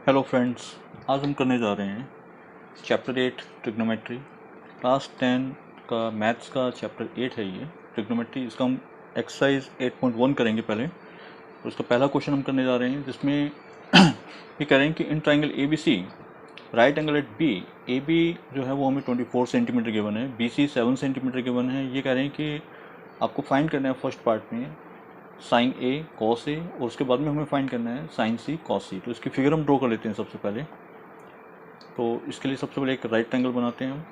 Hello friends, आज हम करने जा रहे हैं चैप्टर 8 ट्रिग्नोमेट्री। क्लास 10 का मैथ्स का चैप्टर 8 है ये ट्रिग्नोमेट्री। इसका हम एक्सरसाइज 8.1 करेंगे पहले। तो इसका पहला क्वेश्चन हम करने जा रहे हैं जिसमें ये कह रहे हैं कि in triangle A B C right angle at B, A B जो है वो हमें 24 सेंटीमीटर गिवन है, बी सी 7 सेंटीमीटर गिवन है। ये कह रहे हैं कि आपको फाइंड करना है फर्स्ट पार्ट में साइन ए कॉस ए, और उसके बाद में हमें फाइंड करना है साइन सी कॉस सी। तो इसकी फिगर हम ड्रॉ कर लेते हैं सबसे पहले। तो इसके लिए सबसे पहले एक राइट ट्रायंगल बनाते हैं हम।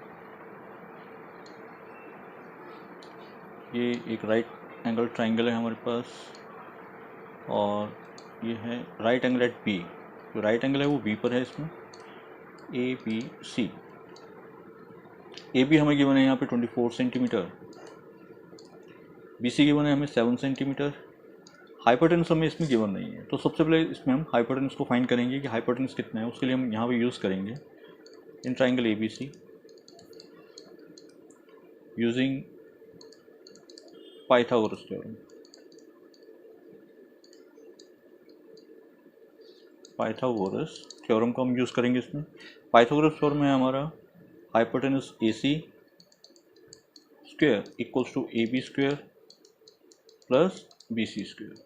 ये एक राइट एंगल ट्रायंगल है हमारे पास, और ये है राइट एंगल एट बी। जो राइट एंगल है वो बी पर है इसमें, A B C. A B हमें गिवन है यहाँ पे 24 सेंटीमीटर, बी सी गिवन है हमें 7 सेंटीमीटर। हाइपोटेनस हमें इसमें गिवन नहीं है, तो सबसे पहले इसमें हम हाइपोटेनस को फाइंड करेंगे कि हाइपोटेनस कितना है। उसके लिए हम यहाँ पे यूज़ करेंगे in triangle A B C using Pythagoras theorem. Pythagoras theorem को हम यूज़ करेंगे इसमें। पाइथागोरस थ्योरम है हमारा hypotenuse A C square equals to A B square plus B C square.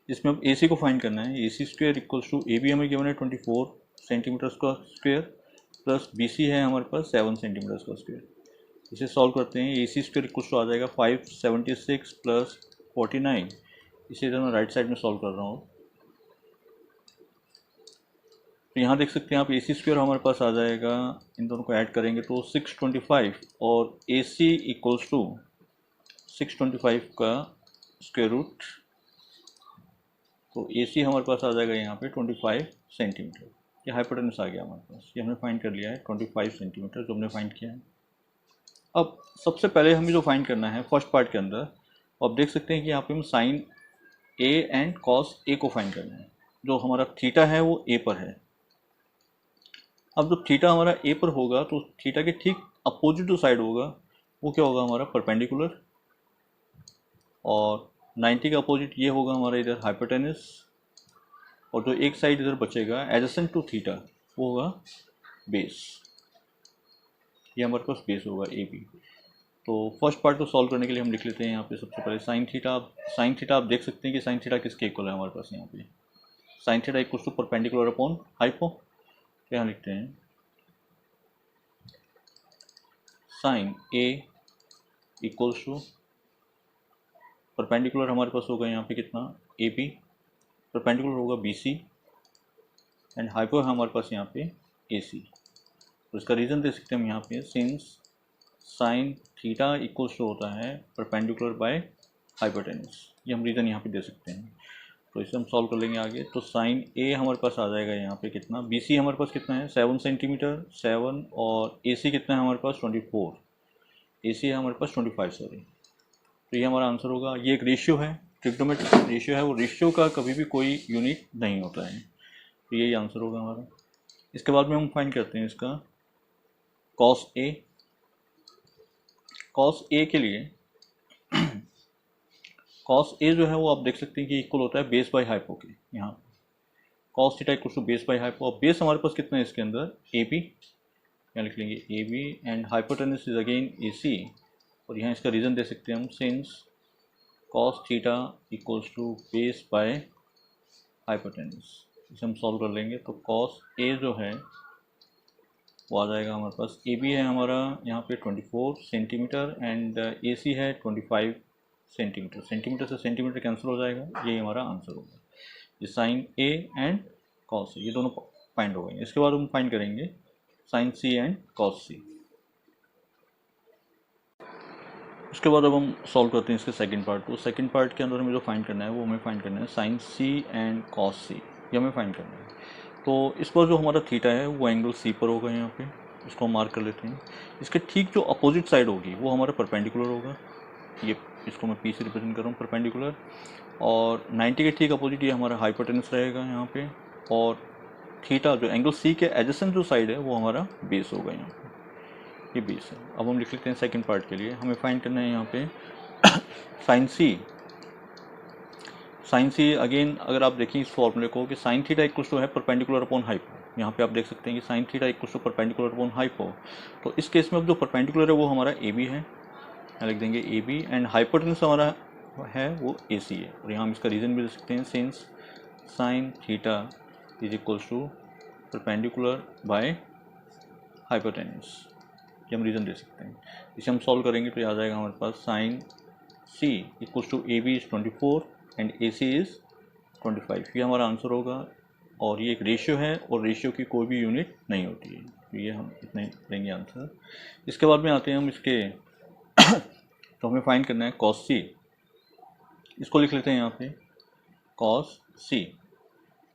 इसमें अब ए सी को फाइंड करना है। A C square equals to A B हमें गिवन है 24 सेंटीमीटर का स्क्वायर प्लस बी सी है हमारे पास 7 सेंटीमीटर का स्क्वायर। इसे सॉल्व करते हैं। ए सी स्क्वायर इक्वल्स टू आ जाएगा 576 प्लस 49। इसे इधर मैं राइट साइड में सॉल्व कर रहा हूँ। तो यहाँ देख सकते हैं आप ए सी स्क्वायर हमारे पास आ जाएगा, इन दोनों को ऐड करेंगे तो 625, और ए सी इक्वल्स टू 625 का स्क्वायर रूट। तो ए सी हमारे पास आ जाएगा यहाँ पे 25 सेंटीमीटर। ये हाइपोटेनस आ गया हमारे पास, ये हमने फाइंड कर लिया है 25 सेंटीमीटर जो हमने फाइंड किया है। अब सबसे पहले हमें जो फाइंड करना है फर्स्ट पार्ट के अंदर, आप देख सकते हैं कि यहाँ पे हम sign A and cos A को फाइंड करना है। जो हमारा थीटा है वो ए पर है। अब जब थीटा हमारा ए पर होगा तो थीटा के ठीक अपोजिट जो साइड होगा वो क्या होगा, हमारा परपेंडिकुलर, और 90 का अपोजिट ये होगा हमारा इधर हाइपोटेनस, और जो एक साइड इधर बचेगा एडजेसेंट टू थीटा वो होगा बेस। ये हमारे पास बेस होगा ए बी। तो फर्स्ट पार्ट को सॉल्व करने के लिए हम लिख लेते हैं यहाँ पे सबसे पहले साइन थीटा। आप देख सकते हैं कि साइन थीटा किसके इक्वल है हमारे पास यहाँ पे, sine theta equal to perpendicular upon hypo. तो यहाँ लिखते हैं sine A equals to perpendicular हमारे पास होगा यहाँ पे कितना, ए बी, परपेंडिकुलर होगा बी सी, एंड हाइपो है हमारे पास यहाँ पे ए सी। तो इसका रीज़न दे सकते हैं हम यहाँ पे, since sine theta equals to होता है परपेंडिकुलर बाय हाइपोटेनस। ये हम रीज़न यहाँ पे दे सकते हैं। तो इसे हम सॉल्व कर लेंगे आगे। तो साइन ए हमारे पास आ जाएगा यहाँ पे कितना, बी सी हमारे पास कितना है 7 सेंटीमीटर 7, और ए सी कितना है हमारे पास 24, ए सी है हमारे पास 25 सॉरी। तो ये हमारा आंसर होगा। ये एक रेशियो है, ट्रिग्नोमेट्रिक रेशियो है, वो रेशियो का कभी भी कोई यूनिट नहीं होता है। तो यही आंसर होगा हमारा। इसके बाद में हम फाइंड करते हैं इसका कॉस ए। कॉस ए के लिए कॉस ए जो है वो आप देख सकते हैं कि इक्वल होता है बेस बाय हाइपो के। यहाँ cos theta equal to base by hypo. और बेस हमारे पास कितना है इसके अंदर, ए बी, यहाँ लिख लेंगे A B, and hypotenuse is again A C. और यहाँ इसका रीज़न दे सकते हैं हम, since cos theta equals to base by hypotenuse. इसे हम सॉल्व कर लेंगे। तो कॉस ए जो है वो आ जाएगा हमारे पास, ए बी है हमारा यहाँ पे 24 सेंटीमीटर, एंड ए सी है 25 सेंटीमीटर। सेंटीमीटर से सेंटीमीटर कैंसिल हो जाएगा, ये हमारा आंसर होगा। ये sign A and cos A ये दोनों फाइंड हो गए। इसके बाद हम फाइंड करेंगे साइन सी एंड कॉस सी। उसके बाद अब हम सॉल्व करते हैं इसके सेकंड पार्ट को। सेकंड पार्ट के अंदर हमें जो फाइंड करना है वो हमें फाइंड करना है साइन सी एंड कॉस सी, ये हमें फाइंड करना है। तो इस पर जो हमारा थीटा है वो एंगल सी पर होगा यहाँ पे, इसको हम मार्क कर लेते हैं। इसके ठीक जो अपोजिट साइड होगी वो हमारा परपेंडिकुलर होगा। ये इसको मैं पी से रिप्रेजेंट कर रहा हूँ परपेंडिकुलर, और 90 के ठीक अपोजिट ये हमारा हाइपोटेनस रहेगा यहाँ पे, और थीटा जो एंगल सी के एडजेसेंट जो साइड है वो हमारा बेस होगा यहाँ पे, ये बेस है। अब हम लिख लेते हैं सेकंड पार्ट के लिए। हमें फाइंड करना है यहाँ पे sine C. Sine C again अगर आप देखें इस फॉर्मूले को कि साइन थीटा इक्वल्स टू है परपेंडिकुलर अपॉन हाइपो, यहाँ पे आप देख सकते हैं कि sine theta equals to perpendicular upon hypo. तो इस केस में अब जो परपेंडिकुलर है वो हमारा ए बी है, यहाँ लिख देंगे ए बी, एंड हाइपोटेन्यूस हमारा है वो ए सी है। और यहाँ हम इसका रीज़न भी दे सकते हैं, since sine theta is equals to perpendicular by hypotenuse, ये हम रीज़न दे सकते हैं। इसे हम सॉल्व करेंगे तो आ जाएगा हमारे पास sine C equals to A B is 24 and A C is 25, ये हमारा आंसर होगा। और ये एक रेशियो है और रेशियो की कोई भी यूनिट नहीं होती है, तो ये हम इतने लेंगे आंसर। इसके बाद में आते हैं हम इसके तो हमें फाइंड करना है कॉस सी, इसको लिख लेते हैं यहाँ पे कॉस सी।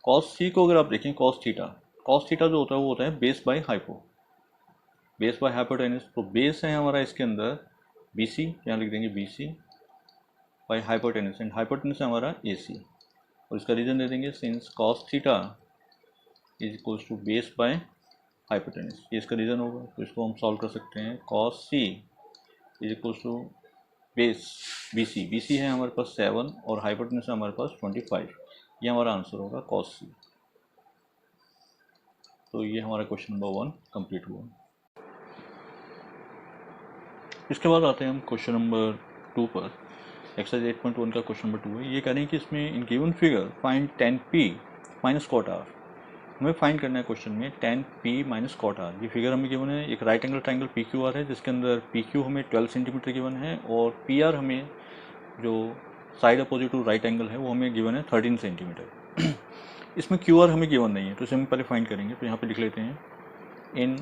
कॉस सी को अगर आप देखें कॉस थीटा जो होता है वो होता है base by hypo, base by hypotenuse. तो बेस है हमारा इसके अंदर बी सी, यहाँ लिख देंगे B C by hypotenuse, and hypotenuse है हमारा ए सी। और इसका रीज़न दे देंगे since cos theta is equals to base by hypotenuse, ये इसका रीज़न होगा। तो इसको हम सॉल्व कर सकते हैं, cos C is equals to base B C है हमारे पास 7 और हाइपोटेन्यूस है हमारे पास 25, ये हमारा आंसर होगा कॉस सी। तो ये हमारा क्वेश्चन नंबर 1 कंप्लीट हुआ। इसके बाद आते हैं हम क्वेश्चन नंबर 2 पर। एक्सरसाइज 8.1 का क्वेश्चन नंबर 2 है। ये कह रहे हैं कि इसमें in given figure find tan p minus cot R. हमें फाइंड करना है क्वेश्चन में tan p minus cot R. ये फिगर हमें गिवन है, एक right angle triangle P Q R है जिसके अंदर पी क्यू हमें 12 सेंटीमीटर गिवन है और पी आर हमें जो side opposite to right angle है वो हमें गिवन है 13 सेंटीमीटर। इसमें क्यू आर हमें गिवन नहीं है, तो इसे हम पहले फाइंड करेंगे। तो यहाँ पे लिख लेते हैं in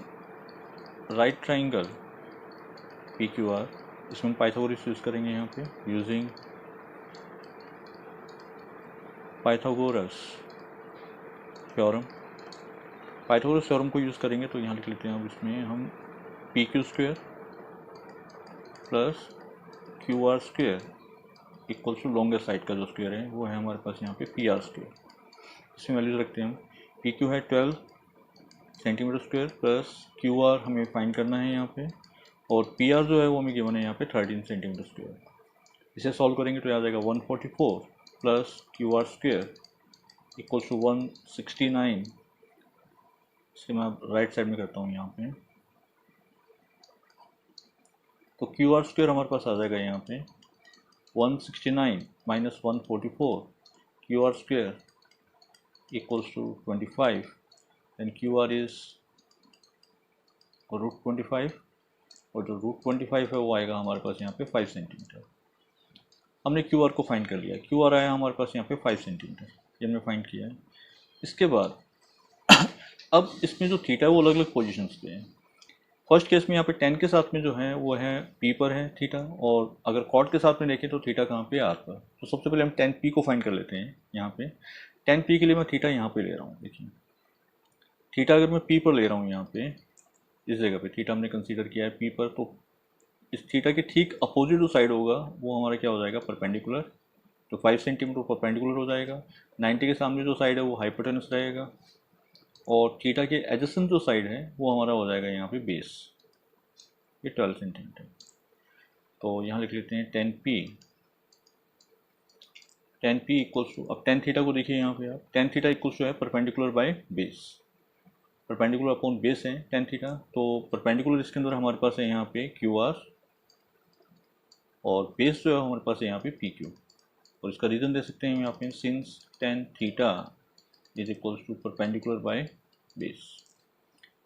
right triangle P Q R, इसमें हम पाइथागोरस यूज़ करेंगे यहाँ पे, using Pythagoras theorem. Pythagoras theorem को यूज़ करेंगे तो यहाँ लिख लेते हैं अब इसमें हम P Q square plus Q R square equals to longest side का जो स्क्वेयर है वो है हमारे पास यहाँ पे पी आर स्क्वेयर। इसमें वैल्यूज रखते हैं हम, पी क्यू है 12 centimetre square plus Q are हमें फाइंड करना है यहाँ पे, और पी आर जो है वो हमें गिवन है यहाँ पे 13 सेंटीमीटर स्क्वेयर। इसे सॉल्व करेंगे तो आ जाएगा 144 plus Q R square equals to 169। इसके मैं राइट साइड में करता हूँ यहाँ पे, तो क्यू आर स्क्वेयर हमारे पास आ जाएगा यहाँ पे 169 minus 144 Q R square equals to 25 and Q R is √25, और जो √25 है वो आएगा हमारे पास यहाँ पे 5 सेंटीमीटर। हमने क्यू आर को फाइंड कर लिया, क्यू आर आया हमारे पास यहाँ पे 5 सेंटीमीटर, ये हमने फाइंड किया है। इसके बाद अब इसमें जो थीटा है वो अलग अलग पोजीशंस पे है। फर्स्ट केस में यहाँ पे 10 के साथ में जो है वो है पी पर है थीटा, और अगर कॉट के साथ में देखें तो थीटा कहाँ पे आर पर। तो सबसे पहले हम 10 पी को फाइंड कर लेते हैं। यहाँ पे 10 पी के लिए मैं थीटा यहाँ पे ले रहा हूँ। देखिए थीटा अगर मैं पी पर ले रहा हूँ, यहाँ पे इस जगह पे थीटा हमने कंसीडर किया है पी पर, तो इस थीटा के ठीक अपोजिट जो साइड होगा वो हमारा क्या हो जाएगा, परपेंडिकुलर। तो 5 सेंटीमीटर परपेंडिकुलर हो जाएगा। 90 के सामने जो साइड है वो हाइपोटेनस रहेगा, और थीटा के एडजेसेंट जो साइड है वो हमारा हो जाएगा यहाँ पे बेस, ये 12 सेंटीमीटर। तो यहाँ लिख लेते हैं 10 पी इक्वल्स टू, अब tan थीटा को देखिए यहाँ पे आप, tan थीटा इक्वल्स टू है perpendicular by base, perpendicular upon base है tan थीटा। तो परपेंडिकुलर इसके अंदर हमारे पास है यहाँ पे क्यू आर, और बेस जो है हमारे पास है यहाँ पे पी क्यू। और इसका रीज़न दे सकते हैं यहाँ पे since tan theta is equals to perpendicular by base.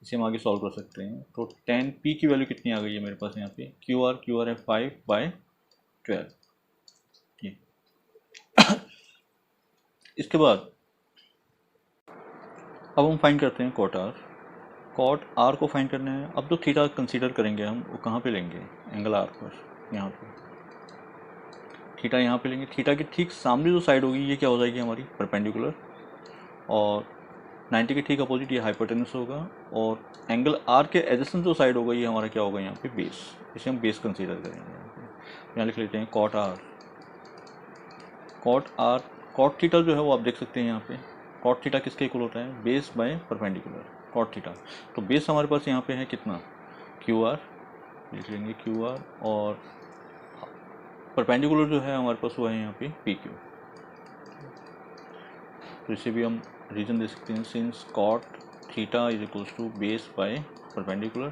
इसे हम आगे सॉल्व कर सकते हैं। तो tan p की वैल्यू कितनी आ गई है मेरे पास यहाँ पे, क्यू आर है 5/12। इसके बाद अब हम फाइंड करते हैं कॉट आर। कॉट आर को फाइंड करना है। अब जो थीटा कंसीडर करेंगे हम वो कहाँ पे लेंगे, एंगल आर पर, यहाँ पे थीटा यहाँ पे लेंगे। थीटा के ठीक सामने जो साइड होगी ये क्या हो जाएगी हमारी, परपेंडिकुलर, और 90 के ठीक अपोजिट ये हाइपोटेनस होगा, और एंगल आर के एडजेसेंट जो साइड होगा ये हमारा क्या होगा यहाँ पे बेस। इसे हम बेस कंसीडर करेंगे। यहाँ लिख लेते हैं कॉट आर। कॉट थीटा जो है वो आप देख सकते हैं यहाँ पे, कॉट थीटा किसके इक्वल होता है, base by perpendicular cot theta. तो बेस हमारे पास यहाँ पे है कितना, क्यू आर, लिख लेंगे क्यू आर, और परपेंडिकुलर जो है हमारे पास वो है यहाँ पे पी क्यू। तो इसे भी हम रीजन दे सकते हैं, since cot theta is equals to base by perpendicular.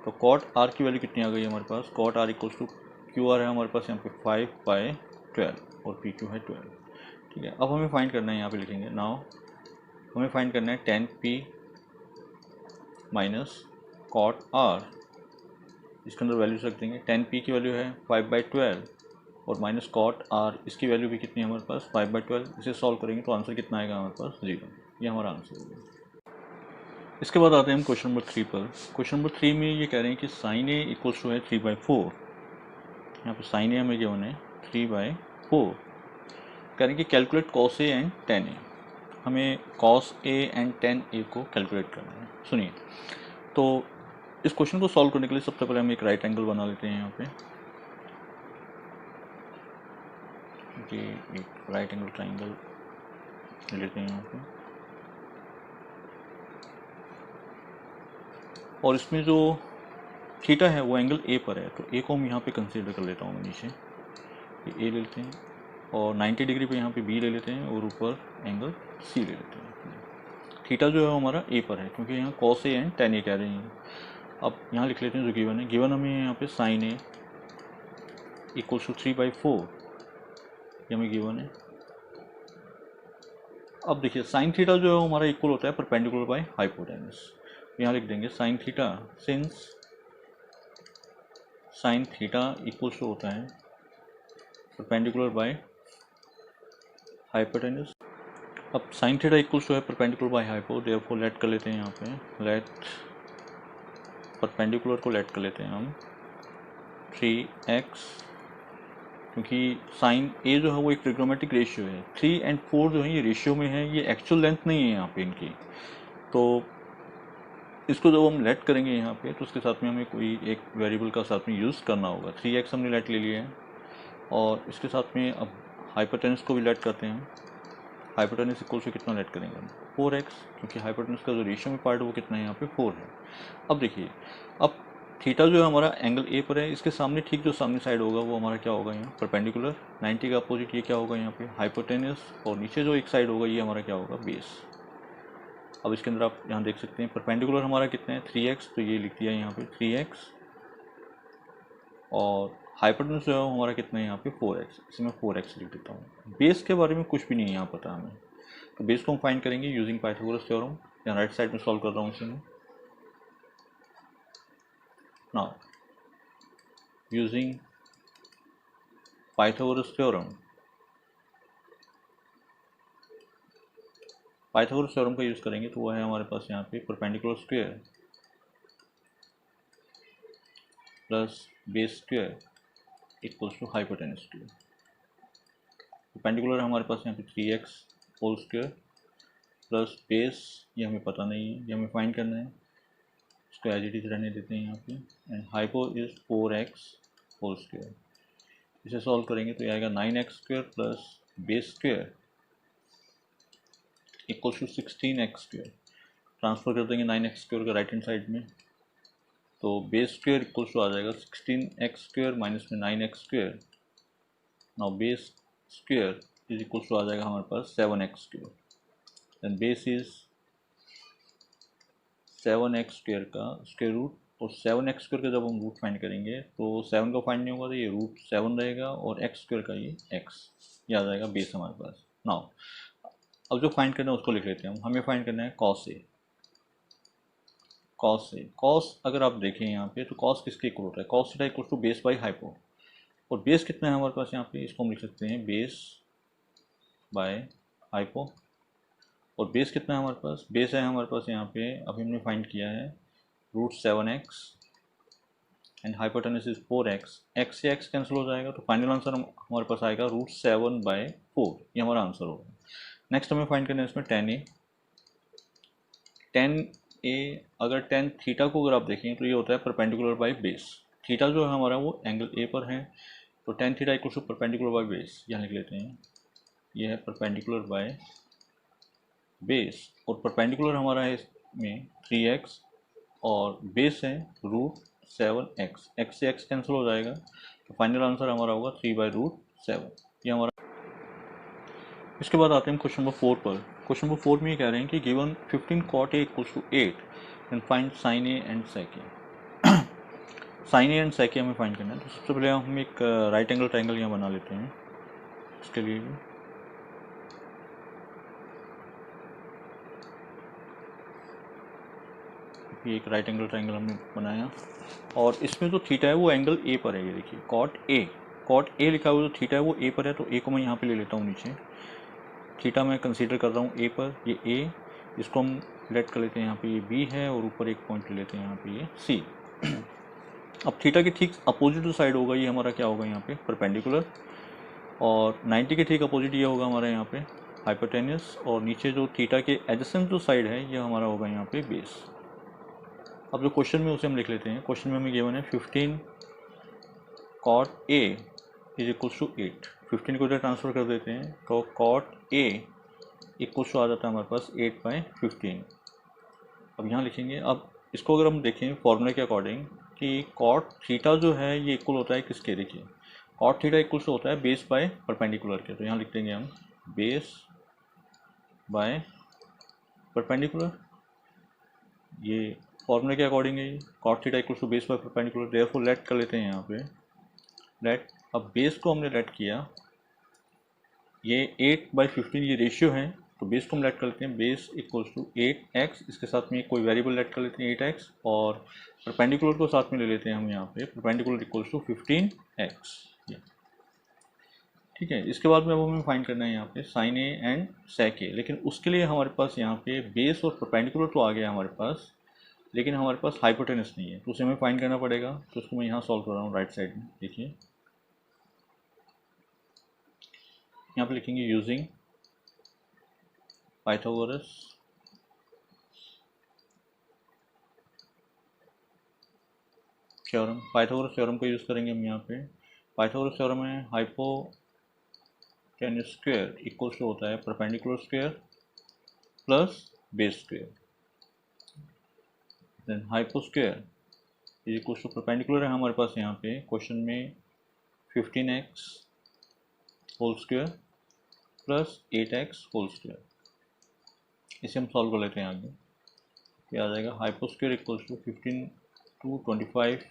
तो कॉट आर की वैल्यू कितनी आ गई है हमारे पास, cot R equals to Q R है हमारे पास यहाँ पे 5/12 और पी क्यू है 12। ठीक है, अब हमें फाइंड करना है, यहाँ पे लिखेंगे नाउ हमें फाइंड करना है 10p माइनस कॉट आर। इसके अंदर वैल्यूज रख देंगे, 10p की वैल्यू है 5/12 और माइनस कॉट आर, इसकी वैल्यू भी कितनी है हमारे पास 5/12। इसे सॉल्व करेंगे तो आंसर कितना आएगा हमारे पास 0। ये हमारा आंसर होगा। इसके बाद आते हैं हम क्वेश्चन नंबर 3 पर। क्वेश्चन नंबर 3 में ये कह रहे हैं कि साइन ए इक्वल्स टू है 3/4। यहाँ पे साइन ए हमें गिवन है 3/4। कह रहे हैं कि calculate cos A and tan A. हमें cos A and tan A को कैलकुलेट करना है। सुनिए, तो इस क्वेश्चन को सॉल्व करने के लिए सबसे पहले हम एक राइट एंगल बना लेते हैं। यहाँ पे ये एक राइट एंगल ट्राइंगल लेते हैं यहाँ पे, और इसमें जो थीटा है वो एंगल ए पर है, तो ए को हम यहाँ पे कंसीडर कर लेता हूँ मैं नीचे, ये ए ले लेते हैं और 90 डिग्री पे यहाँ पे बी ले लेते हैं और ऊपर एंगल सी ले लेते हैं। थीटा जो है हमारा ए पर है क्योंकि यहाँ कॉस ए एंड टेन ए कह रहे हैं। अब यहाँ लिख लेते हैं जो गिवन है, गिवन हमें यहाँ पे साइन ए इक्वल्स टू 3/4 ये हमें गिवन है। अब देखिए साइन थीटा जो है हमारा इक्वल होता है परपेंडिकुलर बाय हाइपोटेनस। यहाँ लिख देंगे sine theta, since sine theta equals to होता है परपेंडिकुलर बाय हाइपोटेनस। अब साइन थीटा इक्वल्स टू है perpendicular by hypo, therefore let कर लेते हैं यहाँ पे, लेट परपेंडिकुलर को लेट कर लेते हैं हम 3x, क्योंकि साइन ए जो है वो एक ट्रिग्नोमेट्रिक रेशियो है। 3 और 4 जो है ये रेशियो में है, ये एक्चुअल लेंथ नहीं है यहाँ पे इनकी। तो इसको जब हम लेट करेंगे यहाँ पे तो उसके साथ में हमें कोई एक वेरिएबल का साथ में यूज़ करना होगा। 3x हमने लेट ले लिया है और इसके साथ में अब हाइपोटेनस को भी लेट करते हैं। हाइपोटेनस इक्वल से कितना लेट करेंगे हम 4x, क्योंकि हाइपोटेनस का जो रेशियो में पार्ट है वो कितना है यहाँ पे 4 है। अब देखिए, अब थीटा जो है हमारा एंगल ए पर है, इसके सामने ठीक जो सामने साइड होगा वो हमारा क्या होगा यहाँ परपेंडिकुलर। 90 का अपोजिट ये क्या होगा यहाँ पे हाइपोटेनस, और नीचे जो एक साइड होगा ये हमारा क्या होगा बेस। अब इसके अंदर आप यहाँ देख सकते हैं परपेंडिकुलर हमारा कितना है 3x, तो ये लिख दिया यहाँ पे 3x, और हाइपोटेनस जो है हमारा कितना है यहाँ पे 4x, इसे मैं 4x लिख देता हूँ। बेस के बारे में कुछ भी नहीं है यहाँ पता हमें, तो बेस को हम फाइंड करेंगे यूजिंग पाइथागोरस थ्योरम। यहाँ राइट साइड में सॉल्व कर रहा हूँ इसे मैं। Now using Pythagoras theorem, Pythagoras theorem का यूज़ करेंगे तो वो है हमारे पास यहाँ पे perpendicular square plus base square equals to hypotenuse square. Perpendicular हमारे पास यहाँ पे 3x whole square plus base, ये हमें पता नहीं है, ये हमें फाइंड करना है, इसको एज इट इज रहने देते हैं यहाँ पे। And hypo is 4x whole square. इसे सॉल्व करेंगे तो ये आएगा 9x square plus base square equals to 16x square. Transfer कर देंगे 9x स्क्वायर का राइट हैंड साइड में, तो बेस स्क्वायर इक्वल्स टू आ जाएगा 16x स्क्वायर माइनस में 9x square. Now base square is equals to आ जाएगा हमारे पास 7x square, then base is 7x square का स्क्वायर रूट, और 7x स्क्वायर का जब हम रूट फाइंड करेंगे तो 7 का फाइंड नहीं होगा तो ये रूट 7 रहेगा, और x स्क्वायर का ये x, ये आ जाएगा बेस हमारे पास। नाउ अब जो फाइंड करना है उसको लिख लेते हैं हम। हमें फाइंड करना है cos A. Cos A, cos अगर आप देखें यहाँ पे तो कॉस किसके इक्वल होता है, cos theta equal to base by hypo, और बेस कितना है हमारे पास यहाँ पे, इसको हम लिख सकते हैं बेस बाय हाइपो। और बेस कितना है हमारे पास, बेस है हमारे पास यहाँ पे अभी हमने फाइंड किया है root 7x and hypotenuse is 4x, x से x कैंसिल हो जाएगा तो फाइनल आंसर हमारे पास आएगा रूट 7/4, ये हमारा आंसर होगा। नेक्स्ट हमें फाइंड करना है इसमें tan a। tan a अगर tan थीटा को अगर आप देखें तो ये होता है परपेंडिकुलर बाय बेस। थीटा जो है हमारा वो एंगल ए पर है, तो tan theta equal to perpendicular by base, यहाँ लिख लेते हैं, ये है परपेंडिकुलर बाय बेस, और परपेंडिकुलर हमारा है इसमें 3x और बेस है रूट 7x, x से x कैंसिल हो जाएगा तो फाइनल आंसर हमारा होगा 3/√7, ये हमारा। इसके बाद आते हैं क्वेश्चन नंबर 4 पर। क्वेश्चन नंबर 4 में ये कह रहे हैं कि given 15 cot A equals to 8 and find sine A and sec A. Sine A and sec A हमें फाइंड करना है। तो सबसे पहले हम एक राइट एंगल ट्रायंगल यहाँ बना लेते हैं। इसके लिए ये एक राइट एंगल ट्रायंगल हमने बनाया और इसमें जो थीटा है वो एंगल ए पर है। ये देखिए कॉट ए लिखा हुआ जो थीटा है वो ए पर है, तो ए को मैं यहाँ पे ले लेता हूँ नीचे। थीटा मैं कंसीडर कर रहा हूँ ए पर, ये ए, इसको हम लेट कर लेते हैं यहाँ पे, ये बी है और ऊपर एक पॉइंट ले लेते हैं यहाँ पे, ये सी। अब थीटा के ठीक अपोजिट जो साइड होगा ये हमारा क्या होगा यहाँ पे, परपेंडिकुलर, और 90 के ठीक अपोजिट ये होगा हमारा यहाँ पे हाइपोटेन्यूस, और नीचे जो थीटा के एडजेसेंट जो साइड है ये हमारा होगा यहाँ पे बेस। अब जो क्वेश्चन में उसे हम लिख लेते हैं। क्वेश्चन में हमें गिवन है 15 cot A is equals to 8। 15 को इधर ट्रांसफर कर देते हैं तो cot A इक्वल्स टू आ जाता है हमारे पास 8/15। अब यहाँ लिखेंगे। अब इसको अगर हम देखें फॉर्मूले के अकॉर्डिंग कि cot थीटा जो है ये इक्वल होता है किसके, देखिए cot थीटा इक्वल्स होता है बेस बाय परपेंडिकुलर के। तो यहाँ लिख देंगे हम बेस बाय परपेंडिकुलर, ये फॉर्मूले के अकॉर्डिंग है। cot theta equals to base by perpendicular, therefore let कर लेते हैं यहाँ पे लेट। अब बेस को हमने लेट किया, ये 8/15 ये रेशियो है, तो बेस को हम लेट कर लेते हैं, बेस इक्वल्स टू 8x, इसके साथ में कोई वेरिएबल लेट कर लेते हैं 8x, और परपेंडिकुलर को साथ में ले लेते हैं हम यहाँ पे, परपेंडिकुलर इक्वल्स टू 15x। ठीक है। इसके बाद में अब हमें फाइंड करना है यहाँ पे साइन ए एंड सेक ए, लेकिन उसके लिए हमारे पास यहाँ पे बेस और परपेंडिकुलर तो आ गया हमारे पास, लेकिन हमारे पास हाइपोटेनस नहीं है, तो उसे हमें फाइंड करना पड़ेगा। तो उसको मैं यहाँ सॉल्व कर रहा हूँ राइट साइड में। देखिए यहाँ पे लिखेंगे using Pythagoras theorem. Pythagoras theorem को यूज़ करेंगे हम यहाँ पे। पाइथागोरस थ्योरम में हाइपोटेनस स्क्वायर इक्वल्स टू होता है perpendicular square plus base square, then hypo square is equals to perpendicular है हमारे पास यहाँ पे क्वेश्चन में 15x whole square plus 8x whole square. इसे हम सॉल्व कर लेते हैं आगे। क्या आ जाएगा, hypo square equals to 15 to 25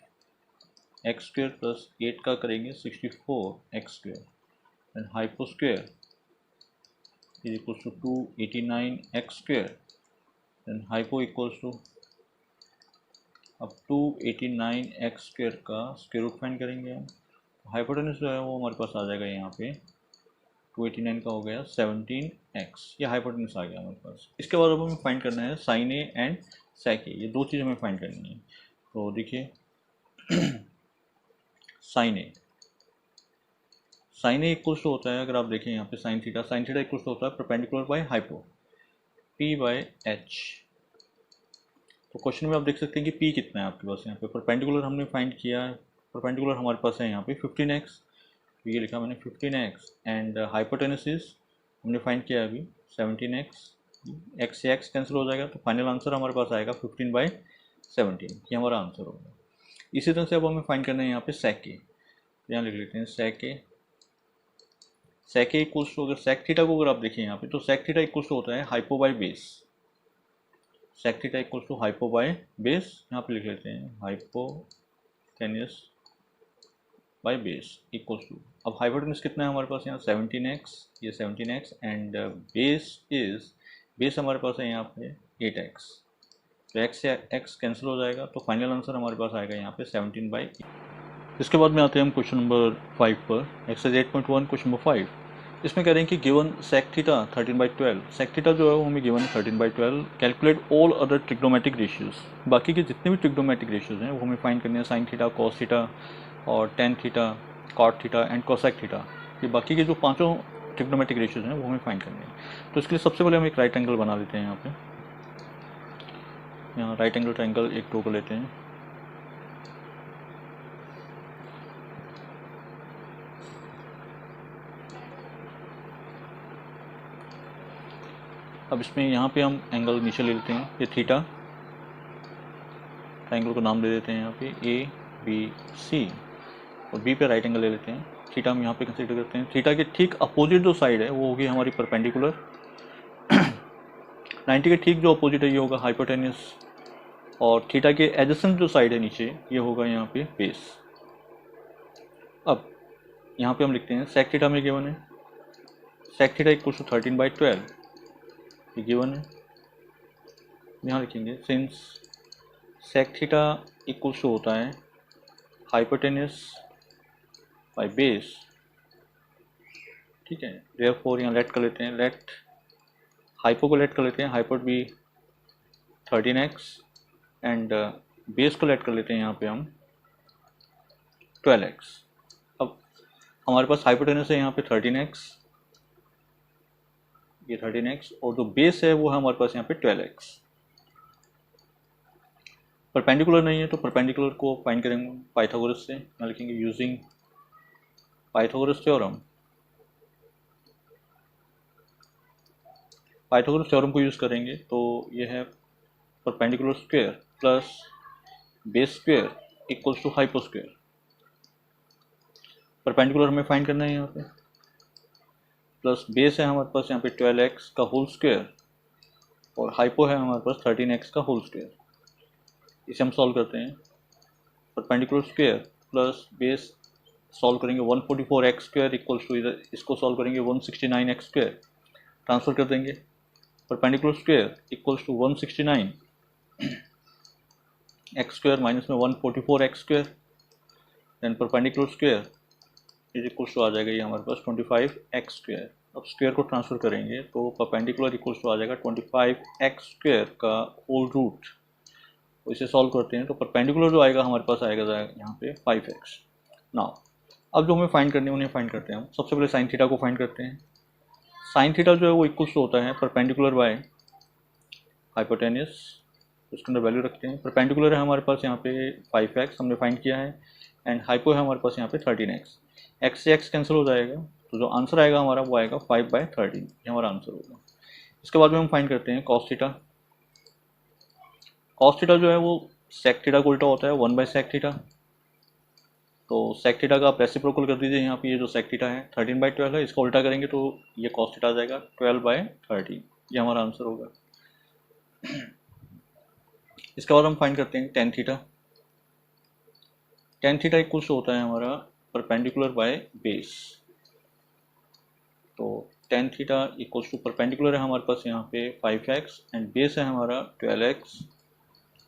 x square plus 8 का करेंगे 64 x square, and hypo square is equals to 289 x square, and hypo equals to अब 289 x स्क्वायर का स्क्वायर रूट फाइंड करेंगे हम। हाइपोटेनस जो है वो हमारे पास आ जाएगा यहाँ पे 289 का हो गया 17x, ये हाइपोटेनस आ गया हमारे पास। इसके बाद अब हमें फाइंड करना है साइन ए एंड सेक ए, ये दो चीज़ हमें फाइंड करनी है। तो देखिए साइन ए इक्वल्स टू होता है, अगर आप देखें यहाँ पे साइन थीटा इक्वल्स टू होता है परपेंडिकुलर बाय हाइपो p/h। तो क्वेश्चन में आप देख सकते हैं कि p कितना है आपके पास। यहाँ पे परपेंडिकुलर हमने फाइंड किया है, परपेंडिकुलर हमारे पास है यहाँ पे 15x, तो ये लिखा मैंने 15x, एंड हाइपोटेनसिस हमने फाइंड किया अभी 17x, x से x कैंसिल हो जाएगा, तो फाइनल आंसर हमारे पास आएगा 15/17, ये हमारा आंसर होगा। इसी तरह से अब हमें फाइंड करना है यहाँ पे सेक ए, तो यहाँ लिख लेते हैं सेक ए इक्वल्स टू, अगर सेक थीटा को अगर आप देखें यहाँ पे, तो सेक थीटा इक्वल्स टू होता है hypo by base. Sec theta equals to hypo by base, यहाँ पे लिख लेते हैं hypotenuse by base equals to, अब हाइपोटेनस कितना है हमारे पास यहाँ 17x, ये 17x, एंड बेस हमारे पास है यहाँ पे 8x, तो x से x कैंसिल हो जाएगा, तो फाइनल आंसर हमारे पास आएगा यहाँ पे 17/8। इसके बाद में आते हैं हम क्वेश्चन नंबर 5 पर, एक्सरसाइज 8.1 क्वेश्चन नंबर 5। इसमें कह रहे हैं कि given sec theta 13/12, sec theta जो है वो हमें given 13/12, calculate all other trigonometric ratios, बाकी के जितने भी ट्रिग्नोमेट्रिक रेशियोज हैं वो हमें फाइंड करने हैं, साइन थीटा, कॉस थीटा और tan theta, cot theta and cosec theta, ये बाकी के जो पांचों ट्रिग्नोमेट्रिक रेशियोज हैं वो हमें फाइंड करने हैं। तो इसके लिए सबसे पहले हम एक राइट एंगल बना लेते हैं। यहाँ राइट एंगल ट्रायंगल एक ड्रॉ कर लेते हैं। अब इसमें यहाँ पे हम एंगल नीचे ले लेते हैं, ये थीटा, ट्रायंगल को नाम दे देते हैं यहाँ पे A B C, और B पे राइट एंगल ले लेते हैं थीटा हम यहाँ पे कंसीडर करते हैं। थीटा के ठीक अपोजिट जो साइड है वो होगी हमारी परपेंडिकुलर। 90 के ठीक जो अपोजिट है ये होगा हाइपोटेन्यूस, और थीटा के एडजेसेंट जो साइड है नीचे ये होगा यहाँ पे बेस। अब यहाँ पे हम लिखते हैं सेक थीटा में गिवन है, सेक थीटा इक्वल टू 13/12 ये गिवन है। यहाँ लिखेंगे since sec theta equal to होता है हाइपोटेन्यूस बाय बेस, ठीक है। देयरफॉर यहाँ लेट कर लेते हैं, लेट हाइपो को लेट कर लेते हैं, हाइपो भी 13x एंड बेस को लेट कर लेते हैं यहाँ पे हम 12x। अब हमारे पास हाइपोटेन्यूस है यहाँ पे 13x, ये 13x, और जो बेस है वो है हमारे पास यहाँ पे 12x। परपेंडिकुलर नहीं है तो परपेंडिकुलर को फाइंड करेंगे पाइथागोरस से। यहाँ लिखेंगे using Pythagoras theorem. Pythagoras theorem को यूज़ करेंगे तो ये है perpendicular square plus base square equals to hypo square. Perpendicular हमें फाइंड करना है यहाँ पे, प्लस बेस है हमारे पास यहाँ पे 12x का होल स्क्वायर, और हाइपो है हमारे पास 13x का होल स्क्वायर। इसे हम सॉल्व करते हैं, perpendicular square plus base solve करेंगे 144x स्क्वायर इक्वल्स टू, इधर इसको सॉल्व करेंगे 169x स्क्वायर, ट्रांसफर कर देंगे perpendicular square equals to 169 x square minus में 144x square, then perpendicular square is equals to आ जाएगा ये हमारे पास 25x स्क्वायर। अब स्क्वायर को ट्रांसफर करेंगे तो परपेंडिकुलर इक्वल्स टू आ जाएगा 25x स्क्वायर का होल रूट। तो इसे सॉल्व करते हैं तो परपेंडिकुलर जो आएगा हमारे पास आएगा यहाँ पे 5x। नाउ अब जो हमें फाइंड करनी है उन्हें फाइंड करते हैं हम। सबसे पहले साइन थीटा को फाइंड करते हैं। साइन थीटा जो है वो इक्वल्स टू होता है परपेंडिकुलर बाय हाइपोटेन्यूस, उसके अंदर वैल्यू रखते हैं। परपेंडिकुलर है हमारे पास यहाँ पे 5x हमने फाइंड किया है, एंड हाइपो है हमारे पास यहाँ पे 13x। x से x कैंसिल हो जाएगा तो जो आंसर आएगा हमारा वो आएगा 5/13, ये हमारा आंसर होगा। इसके बाद में हम फाइंड करते हैं कॉस थीटा। कॉस थीटा जो है वो सेक थीटा को उल्टा होता है 1/sec थीटा। तो सेक थीटा का आप रेसिप्रोकल कर दीजिए, यहाँ पे ये जो सेक थीटा है 13/12 है, इसका उल्टा करेंगे तो ये कॉस थीटा आ जाएगा 12/13, ये हमारा आंसर होगा। इसके बाद हम फाइंड करते हैं tan theta. Tan theta equals होता है हमारा परपेंडिकुलर बाय बेस। तो tan theta equals to perpendicular है हमारे पास यहाँ पे 5x एंड बेस है हमारा 12x।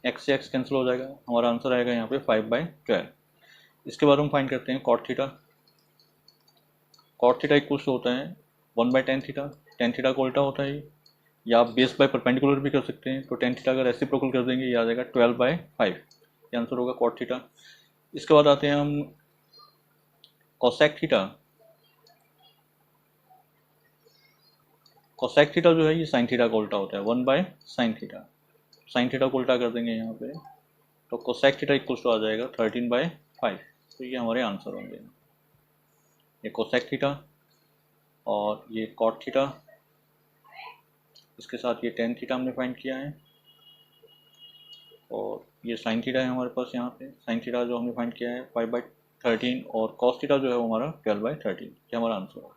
x से x कैंसिल हो जाएगा, हमारा आंसर आएगा यहाँ पे 5/12। इसके बाद हम फाइंड करते हैं cot theta. Cot theta equals होता है 1/tan थीटा। टेन थीटा को उल्टा होता है, या आप बेस बाय परपेंडिकुलर भी कर सकते हैं। तो टेन थीटा का रेसिप्रोकल कर देंगे, ये आ जाएगा 12/5, ये आंसर होगा कॉट थीटा। इसके बाद आते हैं हम कोसेक थीटा। कोसेक थीटा जो है ये साइन थीटा का उल्टा होता है 1/sin थीटा। साइन थीटा को उल्टा कर देंगे यहाँ पे, तो कोसेक थीटा इक्वल्स टू आ जाएगा 13/5। तो ये हमारे आंसर होंगे, ये कोसेक थीटा और ये कॉट थीटा, इसके साथ ये टेन थीटा हमने फाइंड किया है, और ये साइन थीटा है हमारे पास यहाँ पे। साइन थीटा जो हमने फाइंड किया है 5/13, और कॉस थीटा जो है वो हमारा 12/13, ये हमारा आंसर है।